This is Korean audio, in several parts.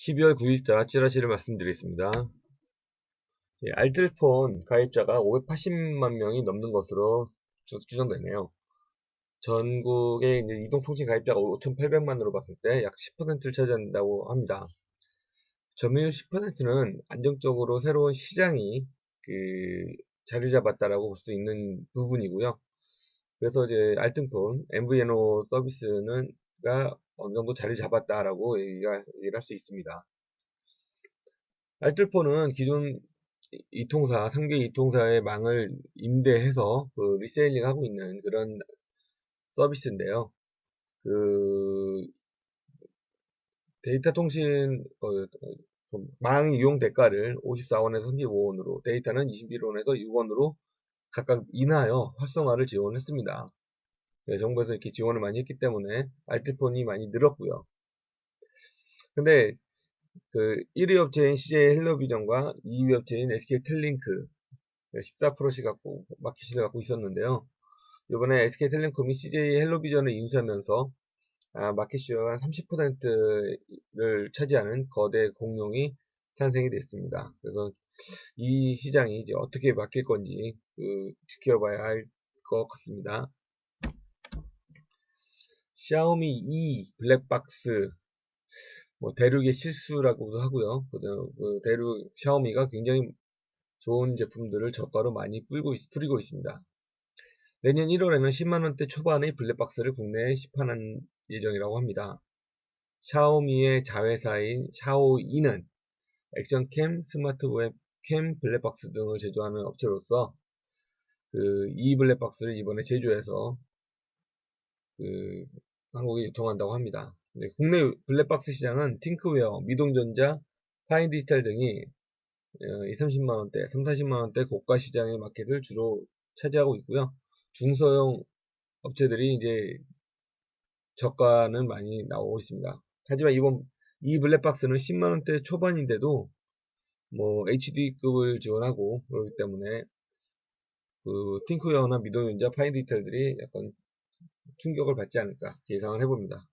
12월 9일자 찌라시를 말씀드리겠습니다. 예, 알뜰폰 가입자가 580만 명이 넘는 것으로 추정되네요. 전국의 이제 이동통신 가입자가 5,800만으로 봤을 때 약 10%를 차지한다고 합니다. 점유율 10%는 안정적으로 새로운 시장이 자리 잡았다라고 볼 수 있는 부분이고요. 그래서 이제 알뜰폰 MVNO 서비스가 어느 정도 자리 잡았다라고 얘기를 할 수 있습니다. 알뜰폰은 기존 이통사, 상계 이통사의 망을 임대해서 리세일링 하고 있는 그런 서비스인데요. 그 데이터 통신 망 이용 대가를 54원에서 35원으로, 데이터는 21원에서 6원으로 각각 인하여 활성화를 지원했습니다. 네, 정부에서 이렇게 지원을 많이 했기 때문에 알뜰폰이 많이 늘었고요. 근데 1위 업체인 CJ 헬로비전과 2위 업체인 SK텔링크 14%씩 마켓시를 갖고 있었는데요. 이번에 SK텔레콤이 CJ 헬로비전을 인수하면서 마켓시어가 한 30%를 차지하는 거대 공룡이 탄생이 됐습니다. 그래서 이 시장이 이제 어떻게 바뀔 건지 지켜봐야 할 것 같습니다. 샤오미 E 블랙박스 대륙의 실수라고도 하고요. 대륙 샤오미가 굉장히 좋은 제품들을 저가로 많이 뿌리고 있습니다. 내년 1월에는 10만원대 초반의 블랙박스를 국내에 시판할 예정이라고 합니다. 샤오미의 자회사인 샤오이는 액션캠, 스마트 웹캠, 블랙박스 등을 제조하는 업체로서 이 블랙박스를 이번에 제조해서 한국에 유통한다고 합니다. 국내 블랙박스 시장은 팅크웨어, 미동전자, 파인디지털 등이 2, 30만원대, 3, 40만원대 고가 시장의 마켓을 주로 차지하고 있고요. 중소형 업체들이 이제 저가는 많이 나오고 있습니다. 하지만 이 블랙박스는 10만원대 초반인데도 HD급을 지원하고 그렇기 때문에 팅크웨어나 미동전자, 파인디지털들이 약간 충격을 받지 않을까 예상을 해봅니다.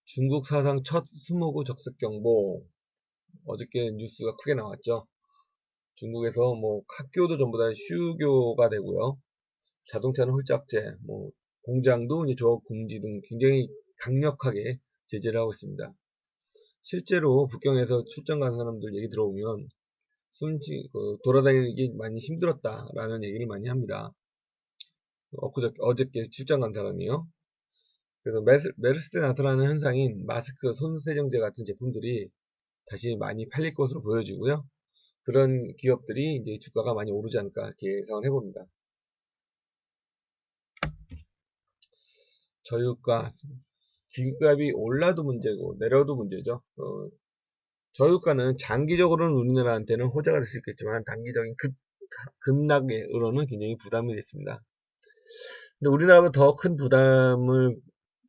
중국 사상 첫 스모그 적색 경보, 어저께 뉴스가 크게 나왔죠. 중국에서 학교도 전부 다 휴교가 되고요. 자동차는 홀짝제, 공장도 이제 조업 금지 등 굉장히 강력하게 제재를 하고 있습니다. 실제로 북경에서 출장 간 사람들 얘기 들어보면 돌아다니기 많이 힘들었다라는 얘기를 많이 합니다. 어저께 출장 간 사람이요. 그래서 메르스 때 나타나는 현상인 마스크, 손세정제 같은 제품들이 다시 많이 팔릴 것으로 보여지고요. 그런 기업들이 이제 주가가 많이 오르지 않을까 이렇게 예상을 해봅니다. 저유가, 기름값이 올라도 문제고 내려도 문제죠. 저유가는 장기적으로는 우리나라한테는 호재가 될 수 있겠지만 단기적인 급락으로는 굉장히 부담이 됐습니다. 근데 우리나라보다 더 큰 부담을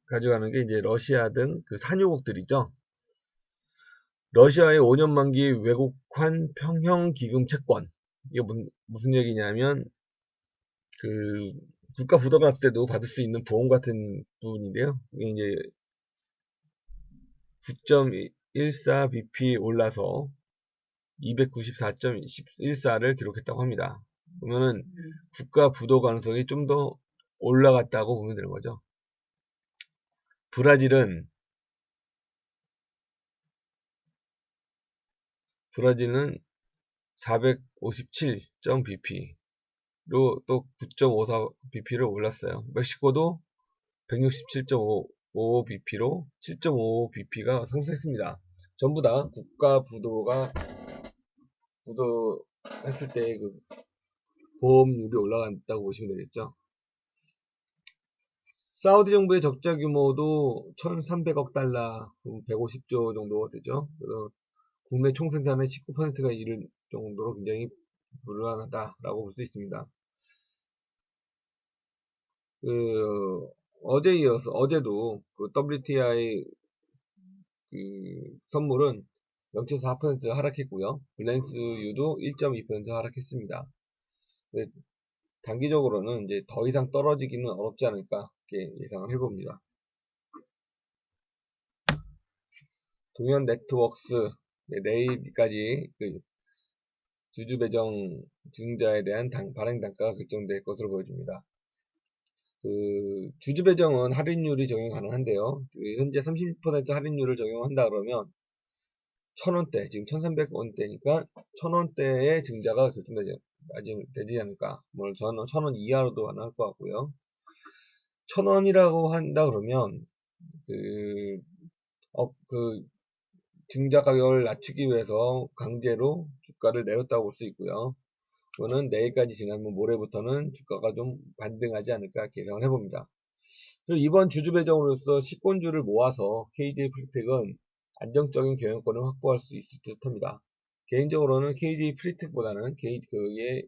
가져가는 게 이제 러시아 등 산유국들이죠. 러시아의 5년 만기 외국환 평형 기금 채권. 이게 무슨 얘기냐면 국가 부도가 났을 때도 받을 수 있는 보험 같은 부분인데요. 이게 이제 9.14bp 올라서 294.14를 기록했다고 합니다. 그러면은 국가 부도 가능성이 좀 더 올라갔다고 보면 되는 거죠. 브라질은 457.bp로 또 9.54bp를 올랐어요. 멕시코도 167.55bp로 7.55bp가 상승했습니다. 전부 다 국가 부도했을 때 보험률이 올라간다고 보시면 되겠죠. 사우디 정부의 적자 규모도 1,300억 달러, 150조 정도가 되죠. 그래서 국내 총생산의 19%가 이를 정도로 굉장히 불안하다라고 볼 수 있습니다. 어제에 이어서 어제도 WTI 선물은 0.4% 하락했고요. 블렌스유도 1.2% 하락했습니다. 단기적으로는 이제 더 이상 떨어지기는 어렵지 않을까 이렇게 예상을 해봅니다. 동현 네트워크스, 내일까지 그 주주 배정 증자에 대한 발행 단가가 결정될 것으로 보여집니다. 그 주주 배정은 할인율이 적용 가능한데요. 그 현재 30% 할인율을 적용한다 그러면 1,000원대, 지금 1,300원대니까 1,000원대의 증자가 결정되지 되지 않을까. 뭐 저는 1,000원 이하로도 가능할 것 같고요. 1,000원이라고 한다 그러면 그, 그 증자 가격을 낮추기 위해서 강제로 주가를 내렸다고 볼 수 있고요. 그거는 내일까지 지나면 모레부터는 주가가 좀 반등하지 않을까 계산을 해봅니다. 그리고 이번 주주 배정으로서 시권주를 모아서 KJ 프리텍은 안정적인 경영권을 확보할 수 있을 듯 합니다. 개인적으로는 KJ 프리텍보다는 그의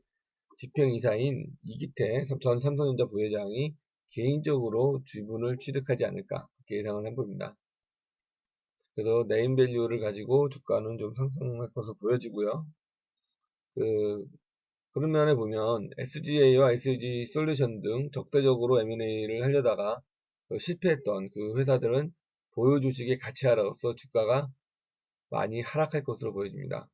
집행이사인 이기태 전 삼성전자 부회장이 개인적으로 주분을 취득하지 않을까 예상을 해봅니다. 그래서 네임밸류를 가지고 주가는 좀 상승할 것으로 보여지고요. 그런 면에 보면 SGA와 SG 솔루션 등 적대적으로 M&A를 하려다가 실패했던 그 회사들은 보유 주식의 가치 하락으로서 주가가 많이 하락할 것으로 보여집니다.